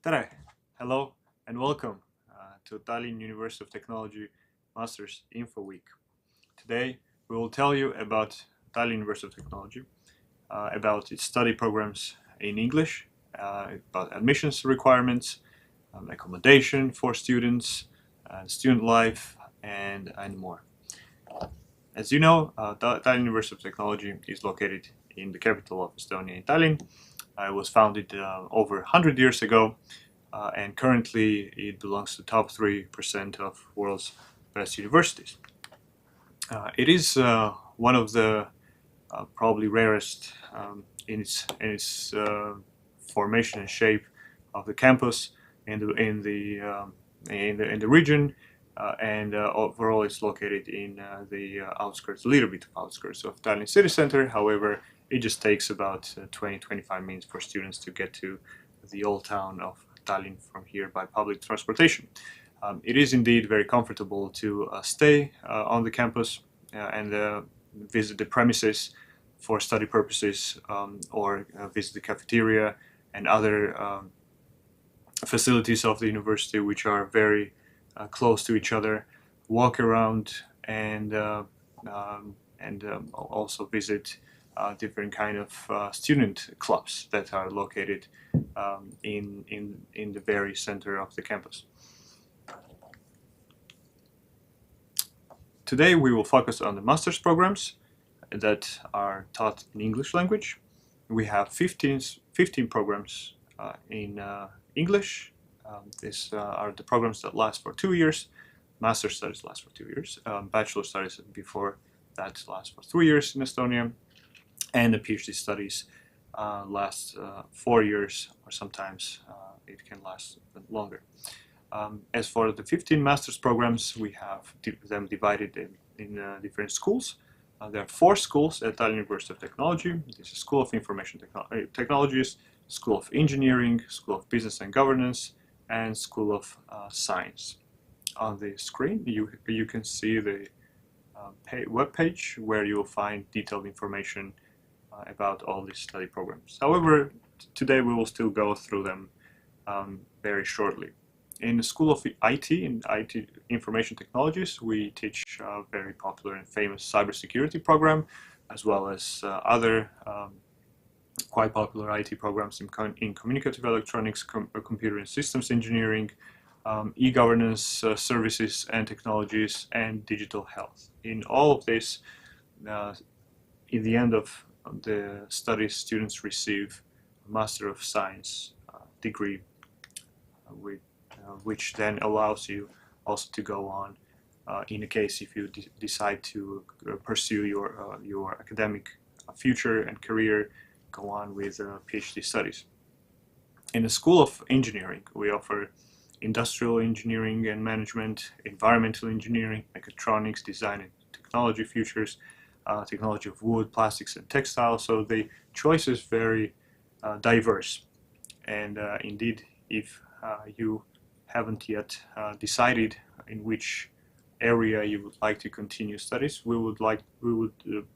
Tere, hello and welcome to Tallinn University of Technology Masters Info Week. Today we will tell you about Tallinn University of Technology, about its study programs in English, about admissions requirements, accommodation for students, student life, and more. As you know, Tallinn University of Technology is located in the capital of Estonia, in Tallinn. It was founded over 100 years ago, and currently it belongs to the top 3% of world's best universities. It is one of the probably rarest in its formation and shape of the campus in the region, and overall it's located in the outskirts, a little bit of outskirts of Tallinn city center. However, it just takes about 20-25 minutes for students to get to the old town of Tallinn from here by public transportation. It is indeed very comfortable to stay on the campus and visit the premises for study purposes, or visit the cafeteria and other facilities of the university, which are very close to each other. Walk around and also visit different kind of student clubs that are located in the very center of the campus. Today we will focus on the master's programs that are taught in English language. We have 15 programs in English. These are the programs that last for 2 years. Master studies last for 2 years. Bachelor studies before that last for 3 years in Estonia. And the PhD studies last 4 years, or sometimes it can last longer. As for the 15 master's programs, we have them divided in different schools. There are 4 schools at Tallinn University of Technology. This is School of Information Technologies, School of Engineering, School of Business and Governance, and School of Science. On the screen, you can see the web page where you will find detailed information about all these study programs. However, today we will still go through them very shortly. In the School of IT and IT Information Technologies, we teach a very popular and famous cybersecurity program, as well as other quite popular IT programs in communicative electronics, computer and systems engineering, e-governance services and technologies, and digital health. In all of this, in the end of the studies, students receive a Master of Science degree, which then allows you also to go on in a case if you decide to pursue your academic future and career, go on with PhD studies. In the School of Engineering, we offer industrial engineering and management, environmental engineering, mechatronics, design and technology futures, technology of wood, plastics, and textiles. So the choice is very diverse. And indeed, if you haven't yet decided in which area you would like to continue studies, we would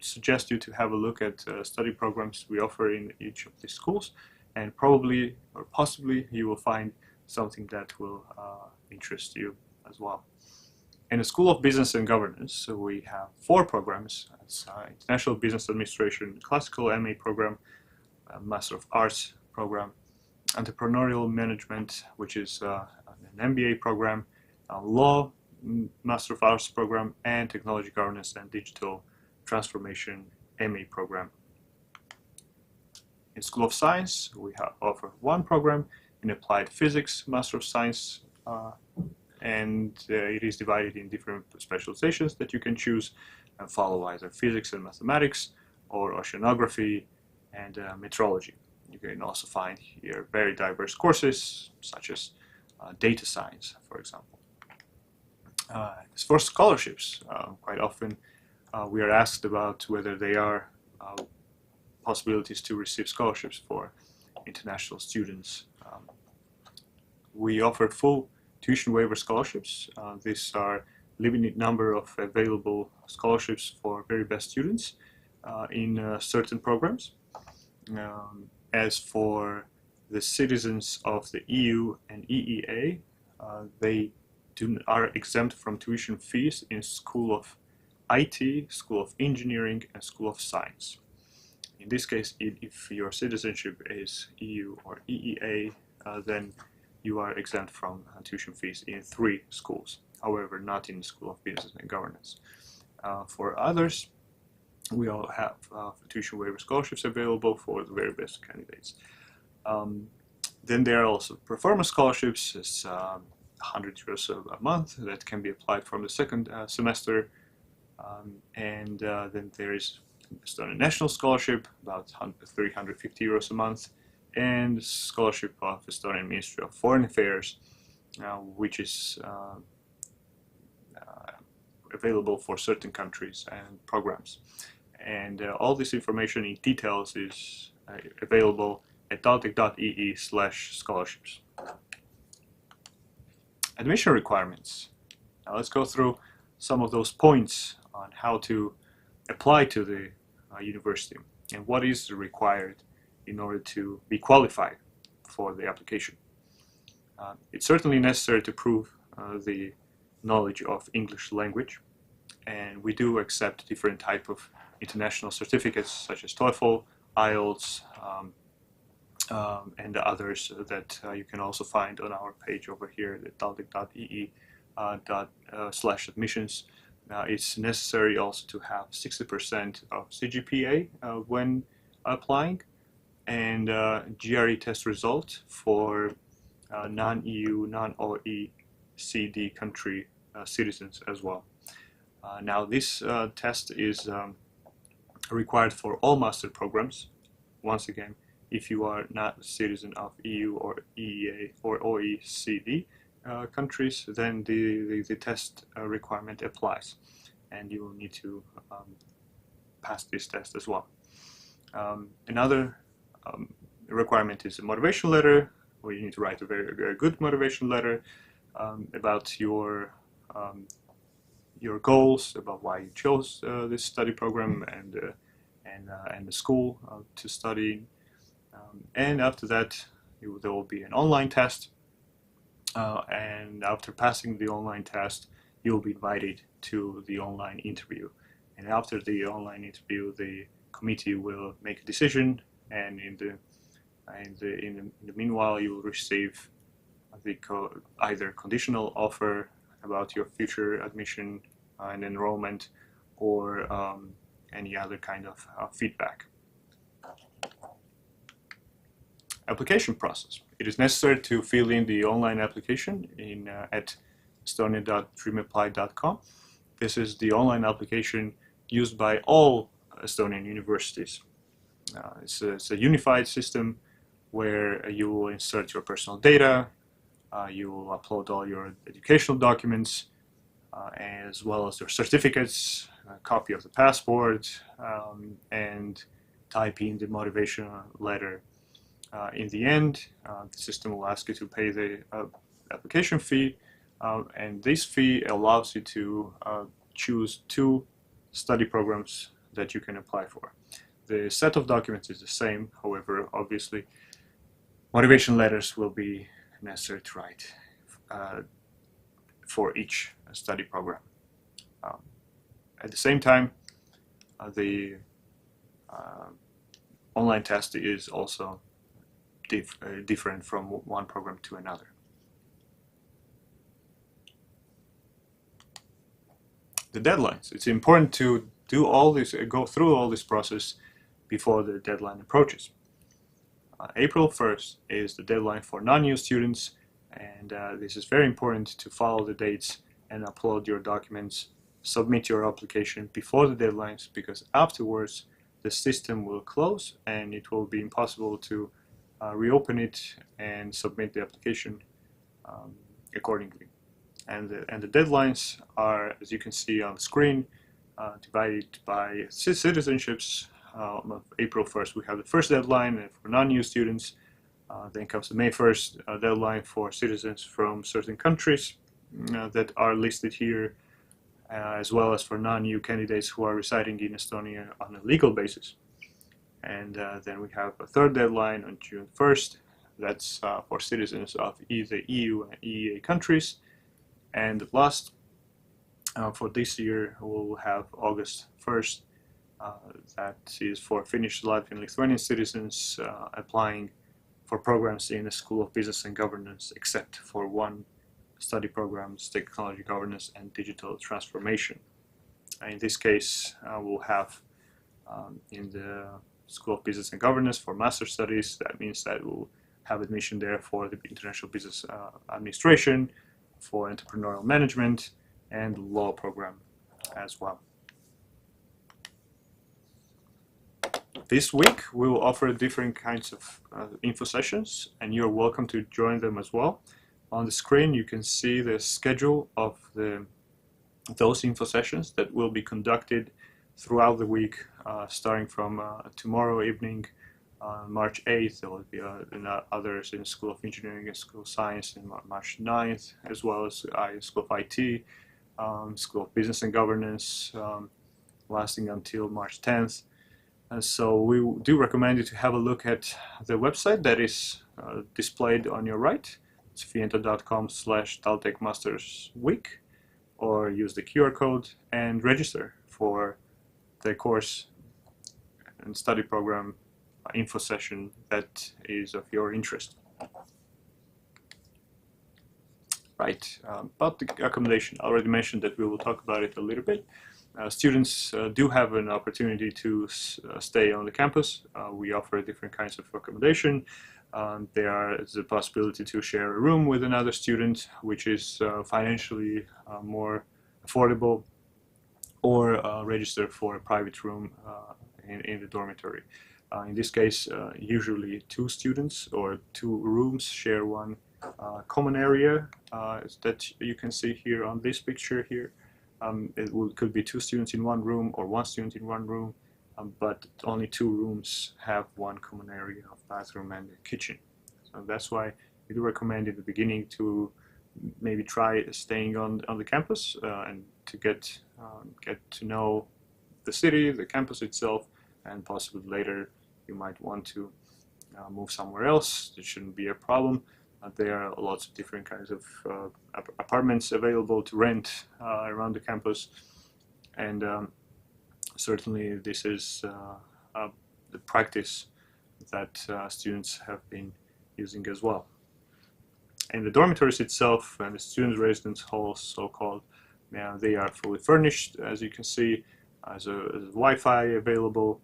suggest you to have a look at study programs we offer in each of these schools, and probably or possibly you will find something that will interest you as well. In the School of Business and Governance, we have 4 programs. It's International Business Administration, Classical MA program, Master of Arts program, Entrepreneurial Management, which is an MBA program, Law Master of Arts program, and Technology Governance and Digital Transformation MA program. In School of Science, we offer 1 program in Applied Physics Master of Science, and it is divided in different specializations that you can choose and follow, either physics and mathematics, or oceanography and metrology. You can also find here very diverse courses, such as data science, for example. As for scholarships, quite often we are asked about whether there are possibilities to receive scholarships for international students. We offer full tuition waiver scholarships. These are limited number of available scholarships for very best students in certain programs. As for the citizens of the EU and EEA, they are exempt from tuition fees in School of IT, School of Engineering, and School of Science. In this case, if your citizenship is EU or EEA, then you are exempt from tuition fees in 3 schools. However, not in the School of Business and Governance. For others, we all have tuition waiver scholarships available for the very best candidates. Then there are also performance scholarships. It's 100 euros a month that can be applied from the second semester. And then there is Estonian National Scholarship, about 350 euros a month, and scholarship of Estonian Ministry of Foreign Affairs, which is available for certain countries and programs. And all this information in details is available at daltech.ee/scholarships. Admission requirements. Now let's go through some of those points on how to apply to the university and what is required in order to be qualified for the application. It's certainly necessary to prove the knowledge of English language, and we do accept different type of international certificates such as TOEFL, IELTS, and others that you can also find on our page over here at daltech.ee/admissions. It's necessary also to have 60% of CGPA when applying, and GRE test result for non-EU, non-OECD country citizens as well. Now this test is required for all master programs. Once again, if you are not a citizen of EU or EEA or OECD countries, then the test requirement applies, and you will need to pass this test as well. Another requirement is a motivation letter, where you need to write a very, very good motivation letter about your goals, about why you chose this study program and the school to study in. And after that, there will be an online test, and after passing the online test, you'll be invited to the online interview. And after the online interview, the committee will make a decision, and in the meanwhile, you will receive either conditional offer about your future admission and enrollment, or any other kind of feedback. Application process. It is necessary to fill in the online application at estonia.dreamapply.com. This is the online application used by all Estonian universities. It's a unified system where you will insert your personal data, you will upload all your educational documents, as well as your certificates, a copy of the passport, and type in the motivation letter. In the end, the system will ask you to pay the application fee, and this fee allows you to choose 2 study programs that you can apply for. The set of documents is the same, however, obviously, motivation letters will be necessary to write for each study program. At the same time, the online test is also different from one program to another. The deadlines. It's important to do all this, go through all this process before the deadline approaches. April 1st is the deadline for non-EU students, and this is very important to follow the dates and upload your documents, submit your application before the deadlines, because afterwards the system will close and it will be impossible to reopen it and submit the application accordingly. And the deadlines are, as you can see on the screen, divided by citizenships. April 1st we have the first deadline for non-EU students, then comes the May 1st deadline for citizens from certain countries that are listed here, as well as for non-EU candidates who are residing in Estonia on a legal basis. And then we have a third deadline on June 1st That's for citizens of either EU and EEA countries. And last, for this year, we'll have August 1st. That is for Finnish, Latvian, Lithuanian citizens applying for programs in the School of Business and Governance, except for one study programs, Technology Governance and Digital Transformation. In this case, we'll have in the School of Business and Governance for Master Studies. That means that we'll have admission there for the International Business Administration, for Entrepreneurial Management, and Law program as well. This week we will offer different kinds of info sessions, and you're welcome to join them as well. On the screen you can see the schedule of those info sessions that will be conducted throughout the week, starting from tomorrow evening on March 8th. There will be others in School of Engineering and School of Science in March 9th, as well as School of IT, School of Business and Governance, lasting until March 10th. So we do recommend you to have a look at the website that is displayed on your right. It's fiento.com/TalTech Week, or use the QR code and register for the course and study program info session that is of your interest. Right, about the accommodation, I already mentioned that we will talk about it a little bit. Students do have an opportunity to stay on the campus. We offer different kinds of accommodation. There is a possibility to share a room with another student, which is financially more affordable, or register for a private room in the dormitory. In this case, usually 2 students or 2 rooms share one common area that you can see here on this picture here. Could be 2 students in one room or 1 student in one room, but only 2 rooms have one common area of bathroom and kitchen. So that's why we do recommend in the beginning to maybe try staying on the campus and to get to know the city, the campus itself, and possibly later you might want to move somewhere else. It shouldn't be a problem. There are lots of different kinds of apartments available to rent around the campus, and certainly this is the practice that students have been using as well. And the dormitories itself and the student residence halls, so-called, they are fully furnished, as you can see, as Wi-Fi available,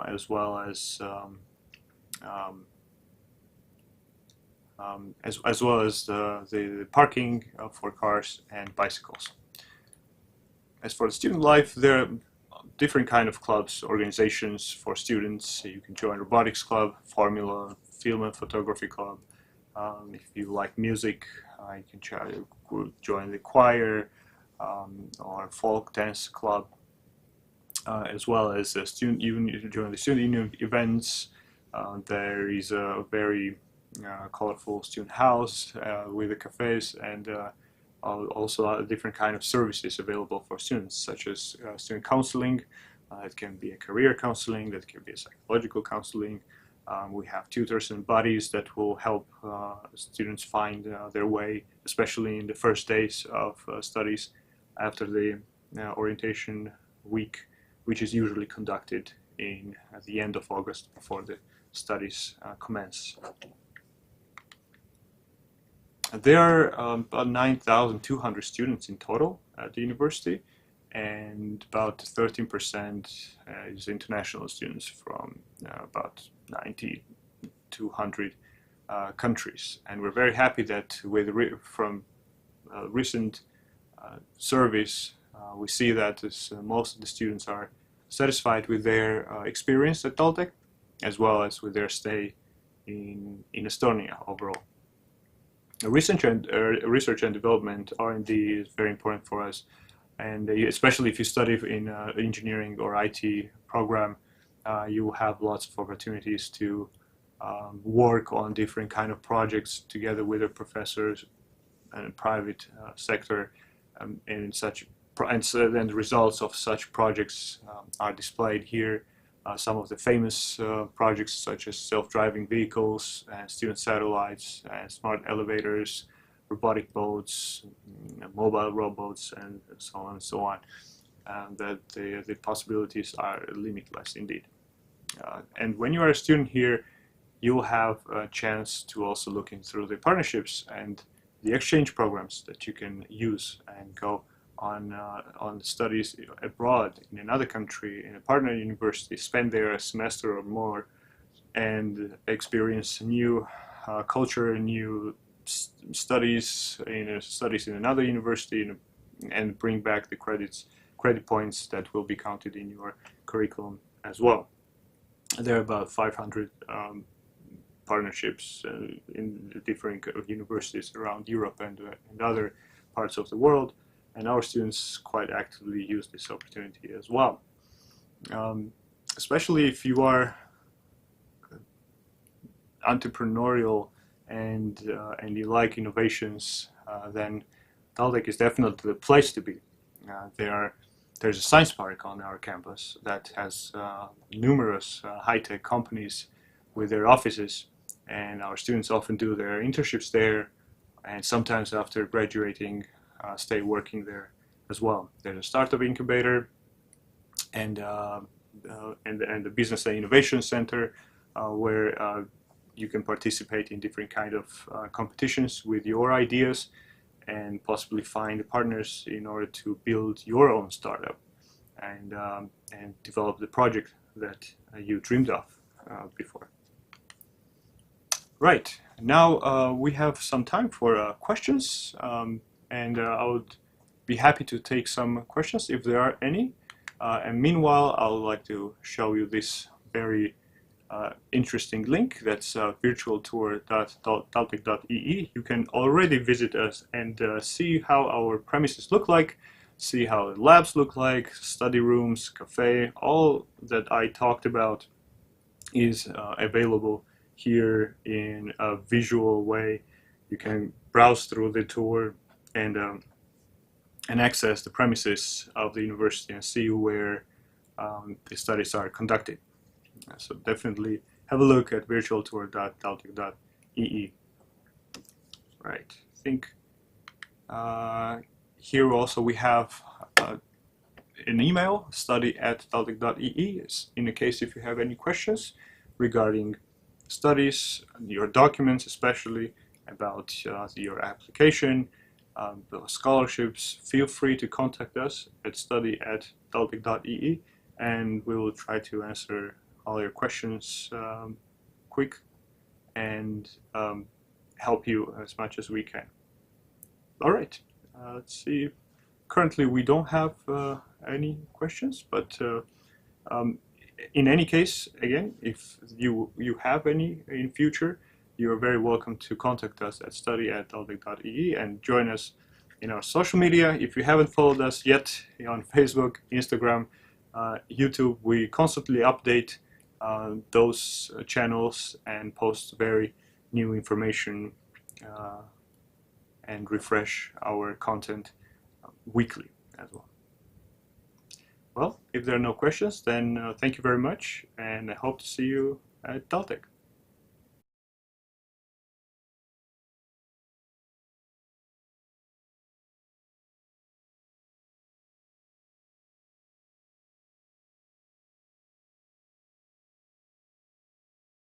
as well as the parking for cars and bicycles. As for the student life, there are different kind of clubs, organizations for students. You can join robotics club, Formula, film and photography club. If you like music, you can join the choir or folk dance club, as well as you can join the student union events. There is a very colorful student house with the cafes, and also different kind of services available for students, such as student counseling. It can be a career counseling, that can be a psychological counseling. We have tutors and buddies that will help students find their way, especially in the first days of studies after the orientation week, which is usually conducted at the end of August before the studies commence. There are about 9,200 students in total at the university, and about 13% is international students from about 90 to 100 countries. And we're very happy that from recent surveys, we see that most of the students are satisfied with their experience at TalTech, as well as with their stay in Estonia overall. Research and development, R&D, is very important for us, and especially if you study in engineering or IT program, you will have lots of opportunities to work on different kind of projects together with the professors and private sector, and so then the results of such projects are displayed here. some of the famous projects such as self-driving vehicles, and student satellites, and smart elevators, robotic boats, mobile robots, and so on and so on. That the possibilities are limitless indeed. And when you are a student here, you'll have a chance to also look in through the partnerships and the exchange programs that you can use and go on studies abroad in another country, in a partner university, spend there a semester or more, and experience new culture, new studies in another university, and bring back the credit points that will be counted in your curriculum as well. There are about 500 partnerships in different universities around Europe and other parts of the world, and our students quite actively use this opportunity as well. Especially if you are entrepreneurial and you like innovations, then Talltech is definitely the place to be. There's a science park on our campus that has numerous high-tech companies with their offices, and our students often do their internships there, and sometimes after graduating stay working there as well. There's a startup incubator and the Business and Innovation Center where you can participate in different kind of competitions with your ideas and possibly find partners in order to build your own startup and develop the project that you dreamed of before. Right, now we have some time for questions, and I would be happy to take some questions if there are any. And meanwhile, I would like to show you this very interesting link. That's virtualtour.talltech.ee. You can already visit us and see how our premises look like, see how the labs look like, study rooms, cafe, all that I talked about is available here in a visual way. You can browse through the tour and access the premises of the university and see where the studies are conducted. So definitely have a look at virtualtour.talltech.ee. Right, I think here also we have an email, study@talltech.ee, in the case if you have any questions regarding studies, your documents especially, about your application, the scholarships. Feel free to contact us at study@talltech.ee, and we will try to answer all your questions quick and help you as much as we can. All right, let's see. Currently we don't have any questions, but in any case, again, if you have any in future, you're very welcome to contact us at study@talltech.ee and join us in our social media. If you haven't followed us yet on Facebook, Instagram, YouTube, we constantly update those channels and post very new information and refresh our content weekly as well. Well, if there are no questions, then thank you very much, and I hope to see you at Talltech.